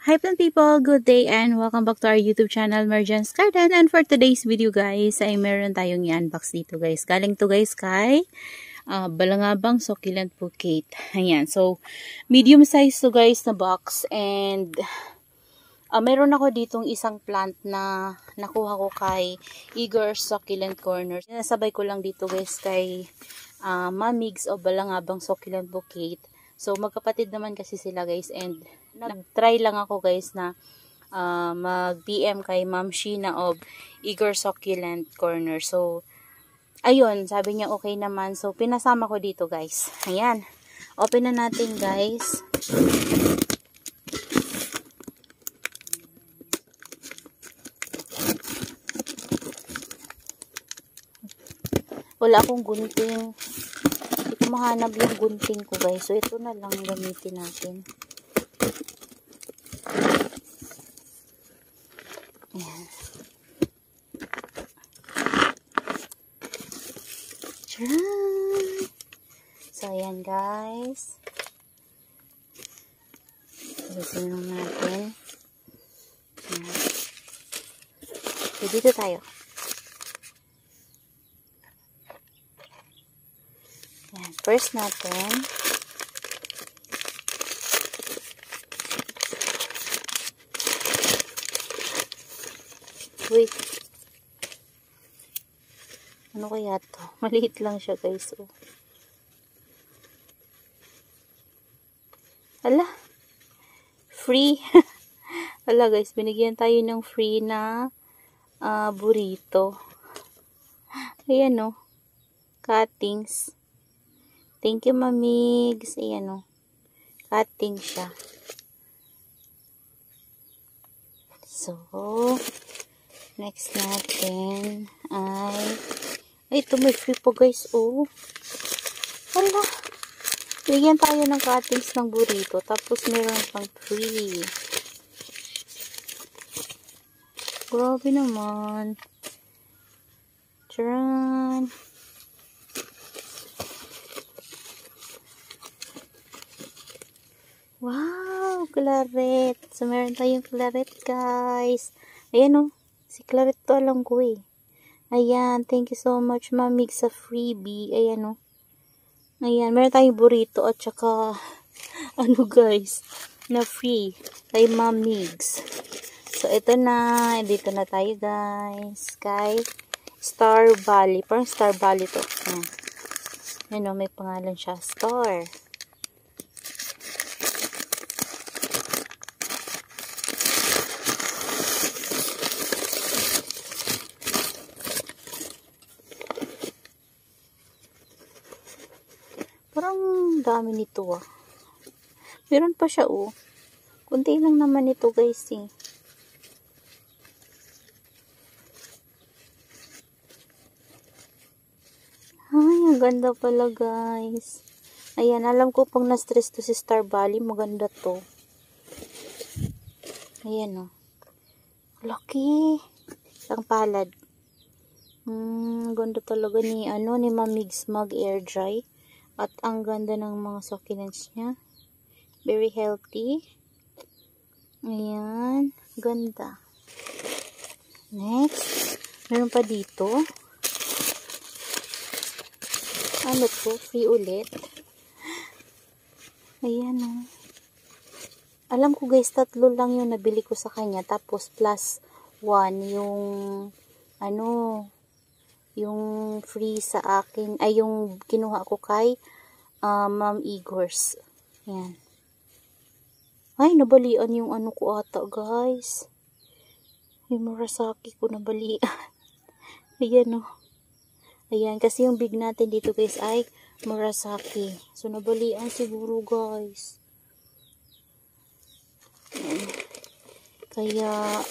Hi plant people, good day and welcome back to our YouTube channel, Mergence Garden. And for today's video guys, ay meron tayong i-unbox dito guys. Galing to guys kay Balangabang Succulent Bouquet. Ayan, so medium size to guys na box. And meron ako ditong isang plant na nakuha ko kay Igor's Succulent Corner. Nasabay ko lang dito guys kay Mamigs o Balangabang Succulent Bouquet. So magkapatid naman kasi sila guys, and nag-try lang ako guys na mag-PM kay Ma'am Sheena of Igor Succulent Corner. So ayun, sabi niya okay naman. So pinasama ko dito guys. Ayan. Open na natin guys. Wala akong gunting. Hindi ko mahanap yung gunting ko guys. So ito na lang gamitin natin. Ayan. So ayan guys. Alisin lang natin. Ayan. So dito tayo. Ayan. First natin. Wait. Ano kaya to? Maliit lang siya guys. Oh. Hala. Free. Hala guys. Binigyan tayo ng free na burrito. Ayan o. Oh. Cuttings. Thank you Mamigs. Ayan o. Oh. Cutting siya. So, next natin ay ito may free po guys. Oh. Hala. Bigyan tayo ng cuttings ng burrito. Tapos meron pang free. Grabe naman. Tcharan. Wow, claret. So, meron tayong claret, guys. Ayan, oh. Si claret to alam ko, eh. Ayan, thank you so much, Mamig, sa freebie. Ayan, oh. Ayan, meron tayong burrito at saka, ano, guys, na free kay Mamigs. So, ito na. Dito na tayo, guys. Kay Star Valley. Parang Star Valley to. Ayan. Ayan, oh, may pangalan siya. Star. Parang dami nito ah. Meron pa siya oh. Kunti lang naman ito guys eh. Ay, ang ganda pala guys. Ayan, alam ko pag na-stress to si Star Valley, maganda to. Ayan oh. Laki. Ang palad. Ganda talaga ni Mamigs Mag Air Dry. At ang ganda ng mga succulents niya. Very healthy. Ayan. Ganda. Next. Meron pa dito. Ano to? Free ulit. Ayan o. Oh. Alam ko guys, 3 lang yung nabili ko sa kanya. Tapos plus 1 yung yung free sa akin, ay yung kinuha ko kay Ma'am Igor's. Ayan. Ay, nabalian yung ano ko ata, guys. Yung Murasaki ko nabalian. Ayan, oh. Ayan, kasi yung big natin dito, guys, ay Murasaki. So, nabalian siguro, guys. Ayan. Kaya,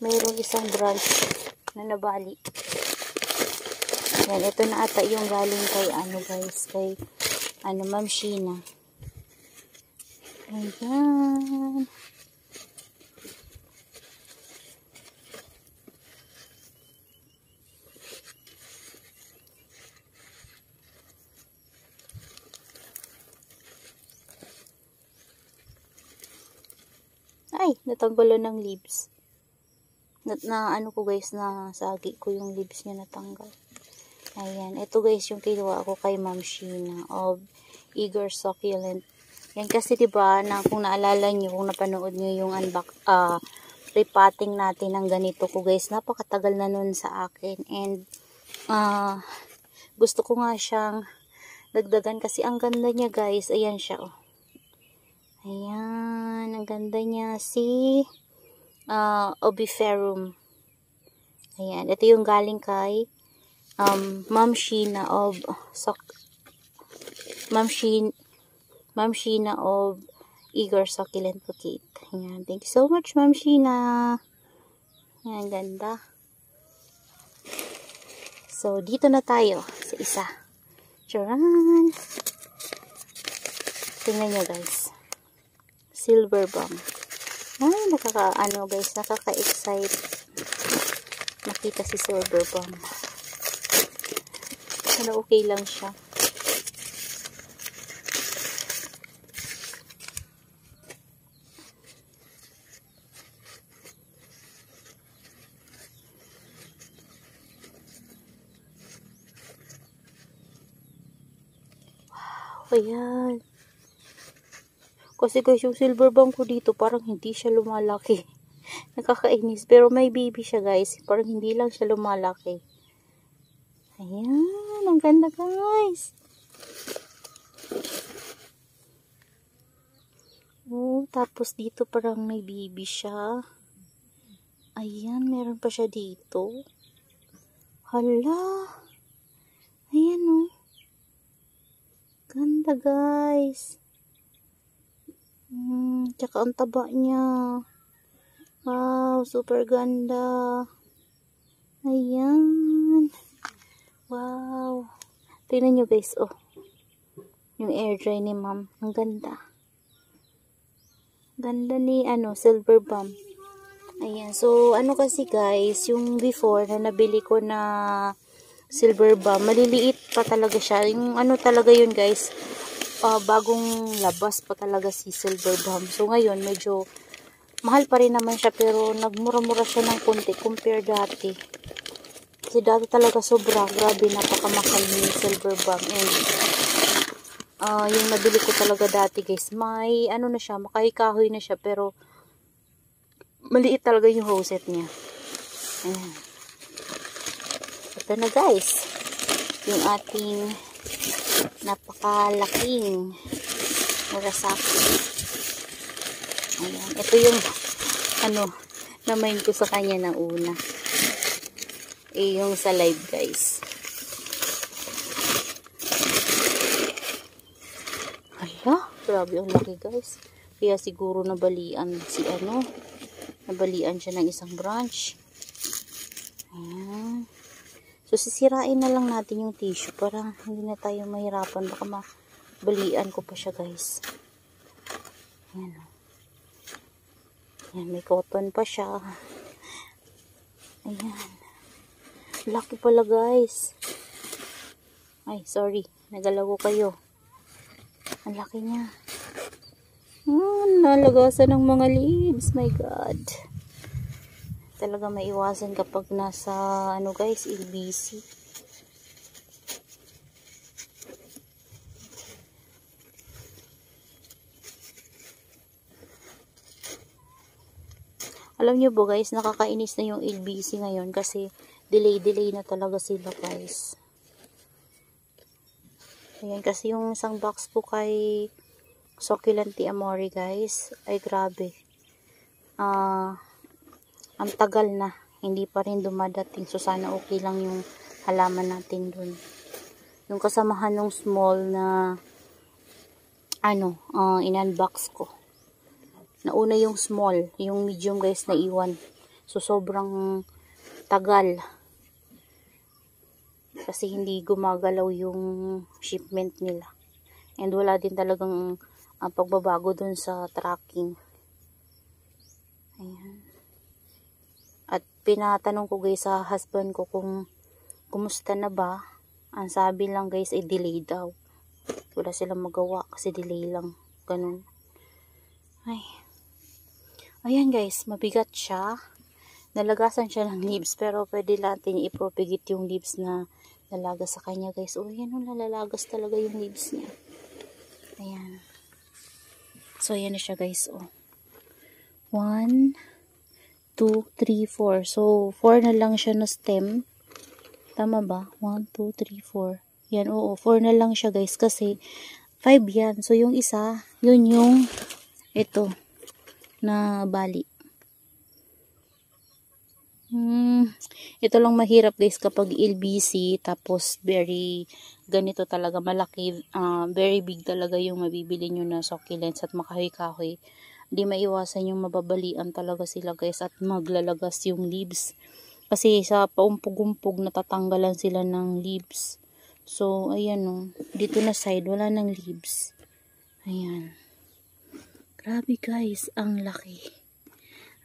mayroong isang branch na nabali. Yan, ito na ata yung galing kay guys, kay Ma'am Sheena. Ayan. Ay, natanggalan ng leaves. Ano ko guys, na sagi ko yung leaves niya natanggal. Ayan, ito guys yung kinuha ko kay Ma'am Sheena of Eager Succulent. Yan kasi diba, na kung naalala nyo, kung napanood nyo yung repotting natin ng ganito ko guys, napakatagal na nun sa akin. And gusto ko nga siyang dagdagan kasi ang ganda niya guys. Ayan siya oh. Ayan, ang ganda niya si Obiferum. Ayan, ito yung galing kay Ma'am Sheena of Ma'am Sheena of Eager Succulent Bouquet. Ayan, thank you so much Ma'am Sheena. Ayan, ganda. So, dito na tayo sa isa. Charan! Tingnan nyo guys. Silver Balm. Ay, nakaka-excite. Nakita si Silver Balm. Sana okay lang siya. Wow, ayan. Kasi guys, yung silver balm ko dito, parang hindi siya lumalaki. Nakakainis. Pero may baby siya guys. Parang hindi lang siya lumalaki. Ayan. Ang ganda guys. Oh, tapos dito parang may baby siya. Ayan. Meron pa siya dito. Hala. Ayan oh. Ganda guys. Tsaka ang taba niya. Wow, super ganda. Ayan. Wow. Tingnan nyo guys, oh. Yung air dry ni ma'am. Ang ganda. Ganda ni, silver balm. Ayan. So, kasi guys, yung before na nabili ko na silver balm, maliliit pa talaga siya. Yung talaga yun guys, bagong labas pa talaga si silver balm. So, ngayon, medyo mahal pa rin naman siya, pero nagmura-mura siya ng konti compare dati. Kasi dati talaga sobra, grabe, napakamahal ni silver balm. And yung nabili ko talaga dati guys, may na siya, makahi-kahoy na siya, pero maliit talaga yung rosette niya. Ayan. Ito na guys, yung ating napakalaking murasaki. Ayan. Ito yung na-mind ko sa kanya na una. Yung sa live guys. Hala, grabe ang laki guys. Kaya siguro nabalian siya ng isang branch. Ayan. So sisirain na lang natin yung tissue para hindi na tayo mahirapan. Baka mabalian ko pa siya guys. Ayan o. Ayan, may cotton pa siya. Ayan. Laki pala guys. Ay, sorry. Nagalaw ko kayo. Ang laki niya. Nalagasan ng mga leaves. My God. Talaga maiwasan kapag nasa, guys, LBC. Alam nyo po guys, nakakainis na yung LBC ngayon kasi delay na talaga sila guys. Ayan, kasi yung isang box ko kay Succulent Amore guys, ay grabe. Ang tagal na, hindi pa rin dumadating. So sana okay lang yung halaman natin dun. Yung kasamahan ng small na in-unbox ko. Nauna yung small, yung medium guys na iwan. So sobrang tagal. Kasi hindi gumagalaw yung shipment nila. And wala din talagang pagbabago dun sa tracking. Ayan. At pinatanong ko guys sa husband ko kung kumusta na ba. Ang sabi lang guys ay delay daw. Wala silang magawa kasi delay lang. Ganun. Ay. Ayan guys, mabigat siya. Nalagasan siya ng leaves, pero pwede natin i-propagate yung leaves na nalagas sa kanya guys. Oh, yan o, nalalagas talaga yung leaves niya. Ayan. So, ayan na siya guys. Oh. 1, 2, 3, 4. So, 4 na lang siya na stem. Tama ba? 1, 2, 3, 4. Yan, oo. 4 na lang siya guys kasi 5 yan. So, yung isa, yun yung ito na bali. Ito lang mahirap guys kapag LBC tapos very ganito talaga malaki, very big talaga yung mabibili nyo na succulents at makahoy-kahoy. Hindi maiwasan yung mababalian talaga sila guys at maglalagas yung leaves. Kasi sa paumpog-umpog natatanggalan sila ng leaves. So ayan o, dito na side wala ng leaves. Ayan. Grabe guys, ang laki.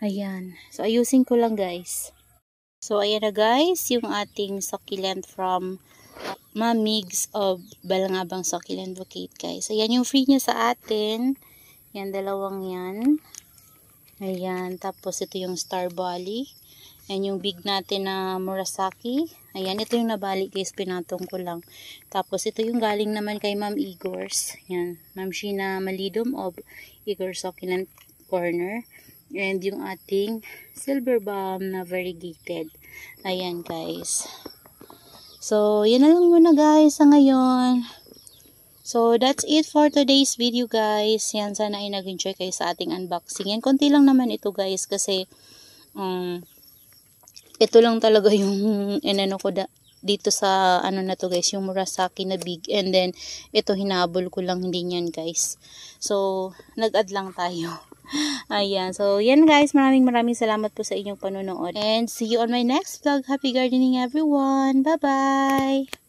Ayan. So ayusin ko lang guys. So, ayan na guys, yung ating succulent from Mamigs of Balangabang Succulent Bouquet guys. Ayan yung free niya sa atin. Yan, dalawang yan. Ayan, tapos ito yung Star Bali. Ayan yung big natin na Murasaki. Ayan, ito yung nabali guys, pinatong ko lang. Tapos ito yung galing naman kay Ma'am Igors. Ayan, Ma'am Sheena Malidom of Igors Succulent Corner. And yung ating silver balm na variegated. Ayan guys. So, yun na lang muna guys sa ngayon. So, that's it for today's video guys. Yan, sana ay nag-enjoy kayo sa ating unboxing. Yan, konti lang naman ito guys kasi ito lang talaga yung inano ko dito sa ano na to guys, yung Murasaki na big, and then ito hinabol ko lang, hindi niyan guys. So, nag-add lang tayo. Ayan. So, yan guys. Maraming salamat po sa inyong panonood. And see you on my next vlog. Happy gardening everyone. Bye-bye!